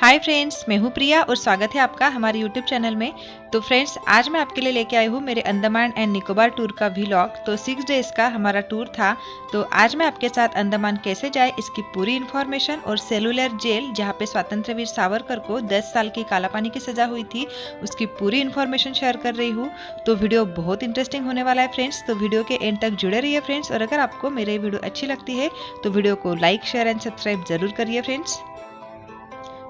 Hi friends, मैं हूँ प्रिया और स्वागत है आपका हमारे यूट्यूब चैनल में। तो फ्रेंड्स, आज मैं आपके लिए लेके आई हूँ मेरे अंडमान एंड निकोबार टूर का व्लॉग। तो 6 डेज का हमारा टूर था। तो आज मैं आपके साथ अंडमान कैसे जाए इसकी पूरी इन्फॉर्मेशन और सेलुलर जेल जहाँ पे स्वतंत्र वीर सावरकर को 10 साल की काला पानी की सजा हुई थी उसकी पूरी इन्फॉर्मेशन शेयर कर रही हूँ। तो वीडियो बहुत इंटरेस्टिंग होने वाला है फ्रेंड्स, तो वीडियो के एंड तक जुड़े रहिए फ्रेंड्स। और अगर आपको मेरी वीडियो अच्छी लगती है तो वीडियो को लाइक, शेयर एंड सब्सक्राइब जरूर करिए फ्रेंड्स।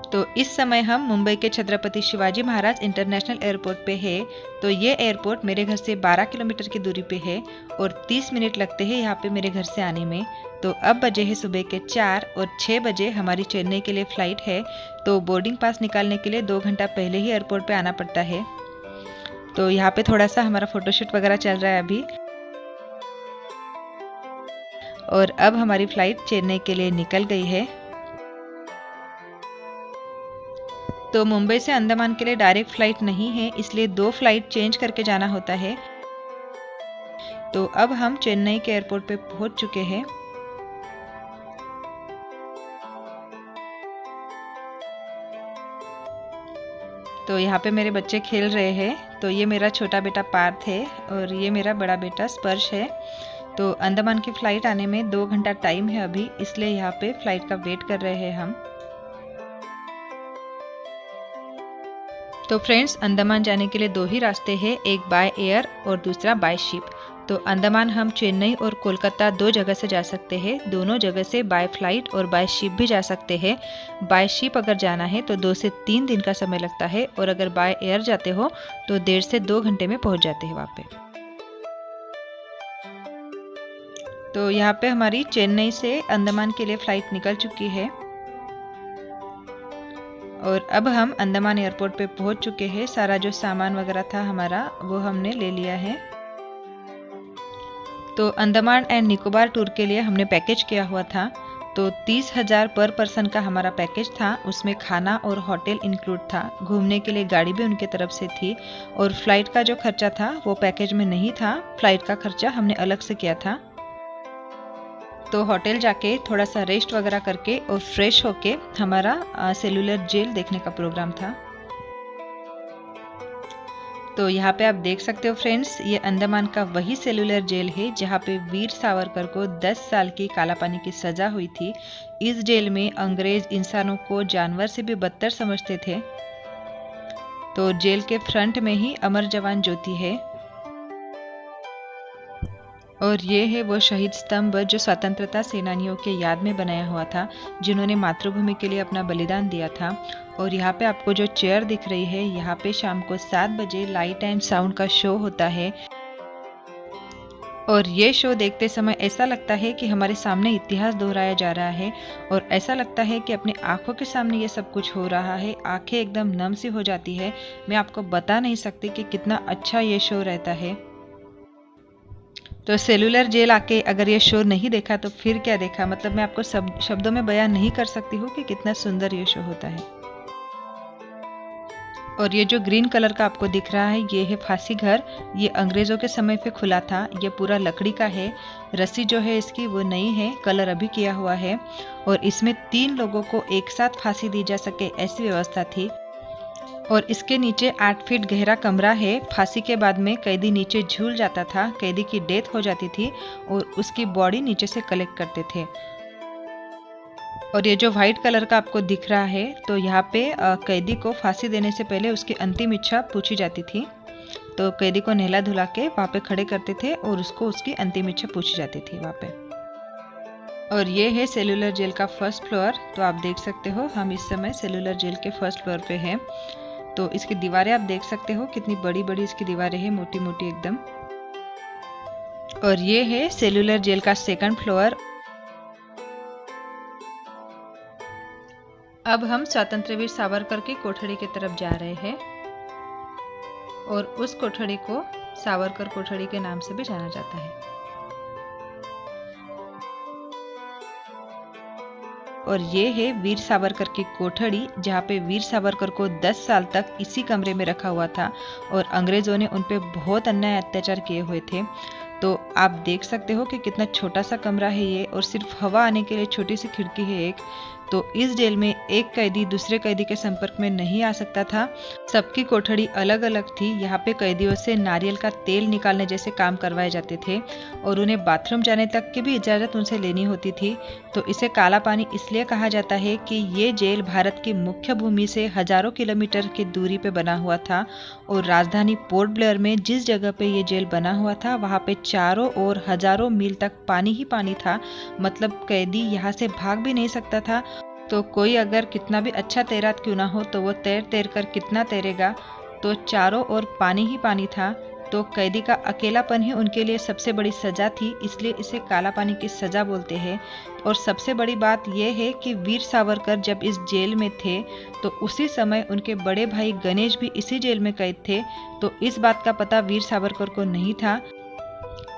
तो इस समय हम मुंबई के छत्रपति शिवाजी महाराज इंटरनेशनल एयरपोर्ट पे है। तो ये एयरपोर्ट मेरे घर से 12 किलोमीटर की दूरी पे है और 30 मिनट लगते हैं यहाँ पे मेरे घर से आने में। तो अब बजे हैं सुबह के 4 और 6 बजे हमारी चेन्नई के लिए फ़्लाइट है। तो बोर्डिंग पास निकालने के लिए 2 घंटा पहले ही एयरपोर्ट पे आना पड़ता है। तो यहाँ पे थोड़ा सा हमारा फ़ोटोशूट वगैरह चल रहा है अभी। और अब हमारी फ़्लाइट चेन्नई के लिए निकल गई है। तो मुंबई से अंडमान के लिए डायरेक्ट फ़्लाइट नहीं है, इसलिए 2 फ्लाइट चेंज करके जाना होता है। तो अब हम चेन्नई के एयरपोर्ट पे पहुंच चुके हैं। तो यहाँ पे मेरे बच्चे खेल रहे हैं। तो ये मेरा छोटा बेटा पार्थ है और ये मेरा बड़ा बेटा स्पर्श है। तो अंडमान की फ़्लाइट आने में 2 घंटा टाइम है अभी, इसलिए यहाँ पे फ़्लाइट का वेट कर रहे हैं हम। तो फ्रेंड्स, अंडमान जाने के लिए 2 ही रास्ते हैं, एक बाय एयर और दूसरा बाय शिप। तो अंडमान हम चेन्नई और कोलकाता 2 जगह से जा सकते हैं। दोनों जगह से बाय फ्लाइट और बाय शिप भी जा सकते हैं। बाय शिप अगर जाना है तो 2 से 3 दिन का समय लगता है और अगर बाय एयर जाते हो तो 1.5 से 2 घंटे में पहुंच जाते हैं वहाँ पे। तो यहाँ पे हमारी चेन्नई से अंडमान के लिए फ़्लाइट निकल चुकी है और अब हम अंडमान एयरपोर्ट पे पहुंच चुके हैं। सारा जो सामान वगैरह था हमारा वो हमने ले लिया है। तो अंडमान एंड निकोबार टूर के लिए हमने पैकेज किया हुआ था। तो 30,000 पर पर्सन का हमारा पैकेज था। उसमें खाना और होटल इंक्लूड था। घूमने के लिए गाड़ी भी उनके तरफ से थी और फ्लाइट का जो खर्चा था वो पैकेज में नहीं था। फ्लाइट का खर्चा हमने अलग से किया था। तो होटल जाके थोड़ा सा रेस्ट वगैरह करके और फ्रेश होके हमारा सेलुलर जेल देखने का प्रोग्राम था। तो यहाँ पे आप देख सकते हो फ्रेंड्स, ये अंडमान का वही सेलुलर जेल है जहाँ पे वीर सावरकर को 10 साल की काला पानी की सजा हुई थी। इस जेल में अंग्रेज इंसानों को जानवर से भी बदतर समझते थे। तो जेल के फ्रंट में ही अमर जवान ज्योति है और ये है वो शहीद स्तंभ जो स्वतंत्रता सेनानियों के याद में बनाया हुआ था, जिन्होंने मातृभूमि के लिए अपना बलिदान दिया था। और यहाँ पे आपको जो चेयर दिख रही है, यहाँ पे शाम को 7 बजे लाइट एंड साउंड का शो होता है। और ये शो देखते समय ऐसा लगता है कि हमारे सामने इतिहास दोहराया जा रहा है और ऐसा लगता है कि अपनी आंखों के सामने ये सब कुछ हो रहा है। आंखें एकदम नम सी हो जाती है। मैं आपको बता नहीं सकती कि कितना अच्छा ये शो रहता है। तो सेलुलर जेल आके अगर ये शो नहीं देखा तो फिर क्या देखा, मतलब मैं आपको शब्दों में बयान नहीं कर सकती हूँ कि कितना सुंदर ये शो होता है। और ये जो ग्रीन कलर का आपको दिख रहा है ये है फांसी घर। ये अंग्रेज़ों के समय पे खुला था। ये पूरा लकड़ी का है। रस्सी जो है इसकी वो नई है, कलर अभी किया हुआ है। और इसमें 3 लोगों को एक साथ फांसी दी जा सके ऐसी व्यवस्था थी। और इसके नीचे 8 फीट गहरा कमरा है। फांसी के बाद में कैदी नीचे झूल जाता था, कैदी की डेथ हो जाती थी और उसकी बॉडी नीचे से कलेक्ट करते थे। और ये जो व्हाइट कलर का आपको दिख रहा है, तो यहाँ पे कैदी को फांसी देने से पहले उसकी अंतिम इच्छा पूछी जाती थी। तो कैदी को नहला धुला के वहाँ पे खड़े करते थे और उसको उसकी अंतिम इच्छा पूछी जाती थी वहाँ पे। और ये है सेलुलर जेल का फर्स्ट फ्लोर। तो आप देख सकते हो हम इस समय सेलुलर जेल के फर्स्ट फ्लोर पे हैं। तो इसकी दीवारें आप देख सकते हो कितनी बड़ी बड़ी इसकी दीवारें हैं, मोटी मोटी एकदम। और ये है सेलुलर जेल का सेकंड फ्लोर। अब हम स्वतंत्र वीर सावरकर की कोठड़ी की तरफ जा रहे हैं और उस कोठड़ी को सावरकर कोठड़ी के नाम से भी जाना जाता है। और ये है वीर सावरकर की कोठड़ी, जहाँ पे वीर सावरकर को 10 साल तक इसी कमरे में रखा हुआ था और अंग्रेज़ों ने उन पे बहुत अन्याय अत्याचार किए हुए थे। तो आप देख सकते हो कि कितना छोटा सा कमरा है ये और सिर्फ हवा आने के लिए छोटी सी खिड़की है एक। तो इस जेल में एक कैदी दूसरे कैदी के संपर्क में नहीं आ सकता था। सबकी कोठड़ी अलग अलग थी। यहाँ पे कैदियों से नारियल का तेल निकालने जैसे काम करवाए जाते थे और उन्हें बाथरूम जाने तक की भी इजाज़त उनसे लेनी होती थी। तो इसे काला पानी इसलिए कहा जाता है कि ये जेल भारत की मुख्य भूमि से हजारों किलोमीटर की दूरी पे बना हुआ था और राजधानी पोर्ट ब्लेयर में जिस जगह पे ये जेल बना हुआ था वहाँ पे चारों ओर हजारों मील तक पानी ही पानी था। मतलब कैदी यहाँ से भाग भी नहीं सकता था। तो कोई अगर कितना भी अच्छा तैराक क्यों ना हो तो वो तैर तैर कर कितना तैरेगा। तो चारों ओर पानी ही पानी था। तो कैदी का अकेलापन ही उनके लिए सबसे बड़ी सज़ा थी, इसलिए इसे काला पानी की सज़ा बोलते हैं। और सबसे बड़ी बात यह है कि वीर सावरकर जब इस जेल में थे तो उसी समय उनके बड़े भाई गणेश भी इसी जेल में कैद थे। तो इस बात का पता वीर सावरकर को नहीं था।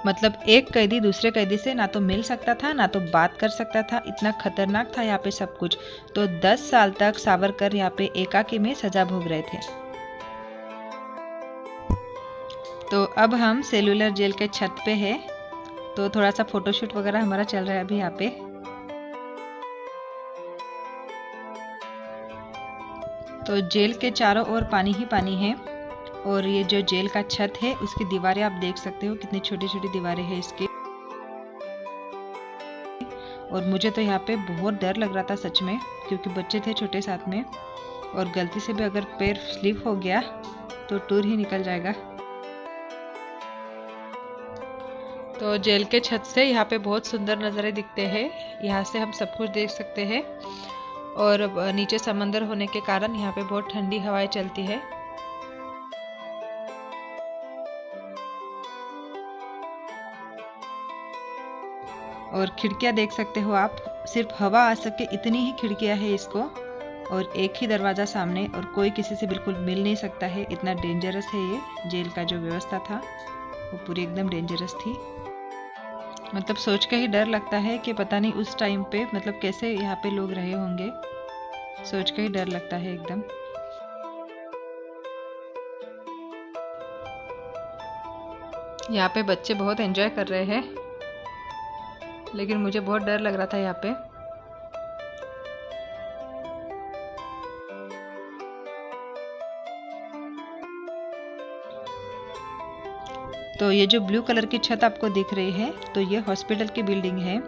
मतलब एक कैदी दूसरे कैदी से ना तो मिल सकता था ना तो बात कर सकता था। इतना खतरनाक था यहाँ पे सब कुछ। तो 10 साल तक सावरकर यहाँ पे एकाकी में सजा भोग रहे थे। तो अब हम सेलुलर जेल के छत पे है। तो थोड़ा सा फोटोशूट वगैरह हमारा चल रहा है अभी यहाँ पे। तो जेल के चारों ओर पानी ही पानी है और ये जो जेल का छत है उसकी दीवारें आप देख सकते हो कितनी छोटी छोटी दीवारें हैं इसकी। और मुझे तो यहाँ पे बहुत डर लग रहा था सच में, क्योंकि बच्चे थे छोटे साथ में और गलती से भी अगर पैर स्लिप हो गया तो टूर ही निकल जाएगा। तो जेल के छत से यहाँ पे बहुत सुंदर नज़ारे दिखते हैं। यहाँ से हम सब कुछ देख सकते हैं और नीचे समंदर होने के कारण यहाँ पे बहुत ठंडी हवाएं चलती है। और खिड़कियाँ देख सकते हो आप, सिर्फ हवा आ सके इतनी ही खिड़कियाँ है इसको और एक ही दरवाज़ा सामने और कोई किसी से बिल्कुल मिल नहीं सकता है। इतना डेंजरस है ये जेल का जो व्यवस्था था वो पूरी एकदम डेंजरस थी। मतलब सोच के ही डर लगता है कि पता नहीं उस टाइम पे मतलब कैसे यहाँ पे लोग रहे होंगे। सोच के ही डर लगता है एकदम। यहाँ पे बच्चे बहुत एंजॉय कर रहे हैं लेकिन मुझे बहुत डर लग रहा था यहाँ पे। तो ये जो ब्लू कलर की छत आपको दिख रही है तो ये हॉस्पिटल की बिल्डिंग है।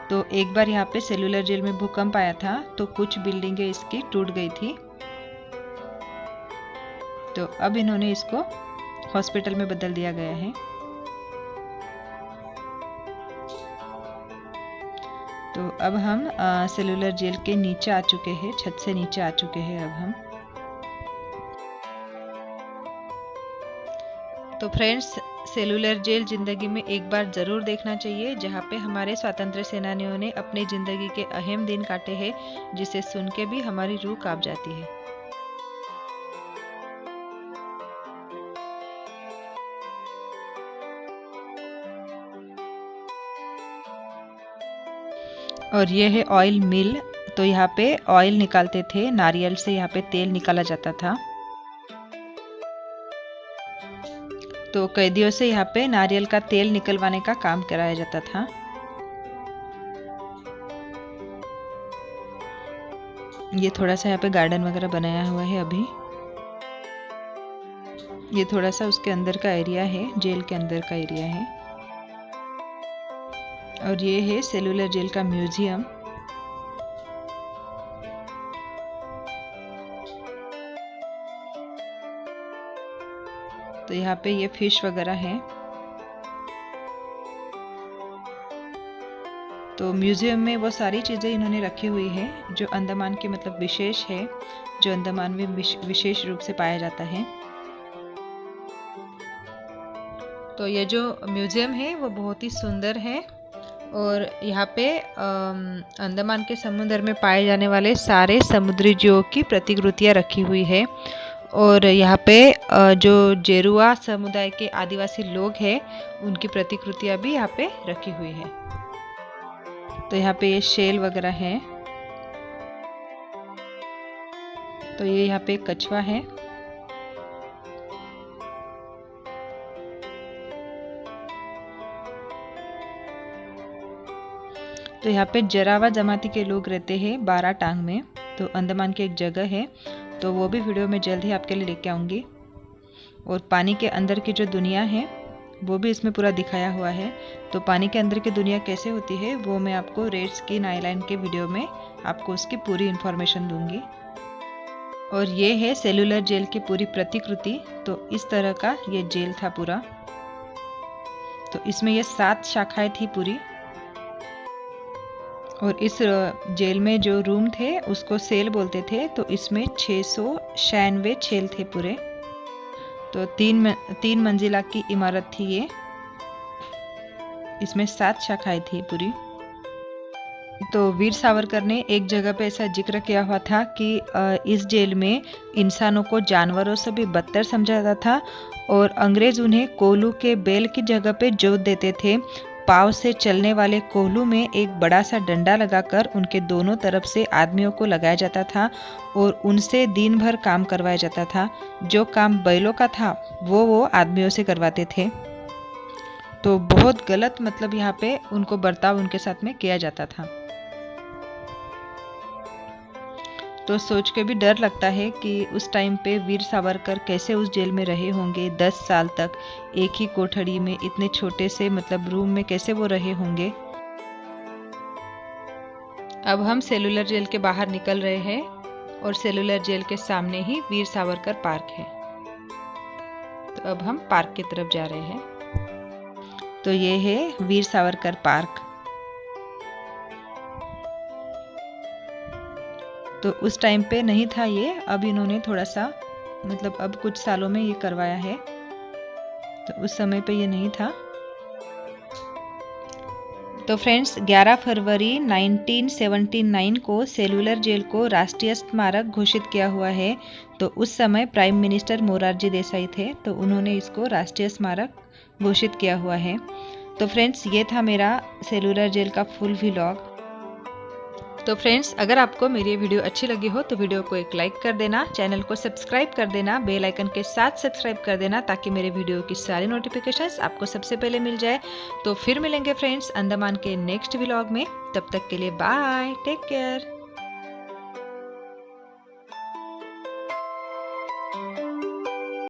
तो एक बार यहाँ पे सेलुलर जेल में भूकंप आया था तो कुछ बिल्डिंगें इसकी टूट गई थी। तो अब इन्होंने इसको हॉस्पिटल में बदल दिया गया है। तो अब हम सेलुलर जेल के नीचे आ चुके हैं, छत से नीचे आ चुके हैं अब हम। तो फ्रेंड्स, सेलुलर जेल ज़िंदगी में एक बार ज़रूर देखना चाहिए, जहाँ पे हमारे स्वतंत्र सेनानियों ने अपनी ज़िंदगी के अहम दिन काटे हैं, जिसे सुन के भी हमारी रूह कांप जाती है। और ये है ऑयल मिल। तो यहाँ पे ऑयल निकालते थे, नारियल से यहाँ पे तेल निकाला जाता था। तो कैदियों से यहाँ पे नारियल का तेल निकलवाने का काम कराया जाता था। ये थोड़ा सा यहाँ पे गार्डन वगैरह बनाया हुआ है अभी। ये थोड़ा सा उसके अंदर का एरिया है, जेल के अंदर का एरिया है। और ये है सेलुलर जेल का म्यूजियम। तो यहाँ पे ये फिश वगैरह है। तो म्यूजियम में वो सारी चीज़ें इन्होंने रखी हुई है जो अंडमान के मतलब विशेष है, जो अंडमान में विशेष रूप से पाया जाता है। तो ये जो म्यूजियम है वो बहुत ही सुंदर है और यहाँ पे अंडमान के समुद्र में पाए जाने वाले सारे समुद्री जीवों की प्रतिकृतियाँ रखी हुई है। और यहाँ पे जो जेरुआ समुदाय के आदिवासी लोग हैं उनकी प्रतिकृतियाँ भी यहाँ पे रखी हुई है। तो यहाँ पे ये शेल वगैरह है। तो ये यहाँ पे कछुआ है। तो तो यहाँ पे जरावा जमाती के लोग रहते हैं बारा टांग में, तो अंडमान की एक जगह है, तो वो भी वीडियो में जल्द ही आपके लिए लेके आऊँगी। और पानी के अंदर की जो दुनिया है वो भी इसमें पूरा दिखाया हुआ है। तो पानी के अंदर की दुनिया कैसे होती है वो मैं आपको रेड स्किन आइलैंड के वीडियो में आपको उसकी पूरी इन्फॉर्मेशन दूंगी। और ये है सेलुलर जेल की पूरी प्रतिकृति। तो इस तरह का ये जेल था पूरा। तो इसमें ये 7 शाखाएं थी पूरी। और इस जेल में जो रूम थे उसको सेल बोलते थे। तो इसमें 696 छेल थे पूरे। तो तीन मंजिला की इमारत थी ये। इसमें 7 शाखाएं थी पूरी। तो वीर सावरकर ने एक जगह पे ऐसा जिक्र किया हुआ था कि इस जेल में इंसानों को जानवरों से भी बदतर समझा जाता था और अंग्रेज उन्हें कोल्हू के बैल की जगह पे जोत देते थे। पाँव से चलने वाले कोल्हू में एक बड़ा सा डंडा लगाकर उनके दोनों तरफ से आदमियों को लगाया जाता था और उनसे दिन भर काम करवाया जाता था। जो काम बैलों का था वो आदमियों से करवाते थे। तो बहुत गलत मतलब यहाँ पे उनको बर्ताव उनके साथ में किया जाता था। तो सोच के भी डर लगता है कि उस टाइम पे वीर सावरकर कैसे उस जेल में रहे होंगे 10 साल तक, एक ही कोठरी में, इतने छोटे से मतलब रूम में कैसे वो रहे होंगे। अब हम सेलुलर जेल के बाहर निकल रहे हैं और सेलुलर जेल के सामने ही वीर सावरकर पार्क है। तो अब हम पार्क की तरफ जा रहे हैं। तो ये है वीर सावरकर पार्क। तो उस टाइम पे नहीं था ये, अब इन्होंने थोड़ा सा मतलब अब कुछ सालों में ये करवाया है। तो उस समय पे ये नहीं था। तो फ्रेंड्स 11 फरवरी 1979 को सेलुलर जेल को राष्ट्रीय स्मारक घोषित किया हुआ है। तो उस समय प्राइम मिनिस्टर मोरारजी देसाई थे, तो उन्होंने इसको राष्ट्रीय स्मारक घोषित किया हुआ है। तो फ्रेंड्स ये था मेरा सेलुलर जेल का फुल व्लॉग। तो फ्रेंड्स अगर आपको मेरी ये वीडियो अच्छी लगी हो तो वीडियो को एक लाइक कर देना, चैनल को सब्सक्राइब कर देना, बेल आइकन के साथ सब्सक्राइब कर देना ताकि मेरे वीडियो की सारी नोटिफिकेशंस आपको सबसे पहले मिल जाए। तो फिर मिलेंगे फ्रेंड्स अंडमान के नेक्स्ट व्लॉग में। तब तक के लिए बाय, टेक केयर।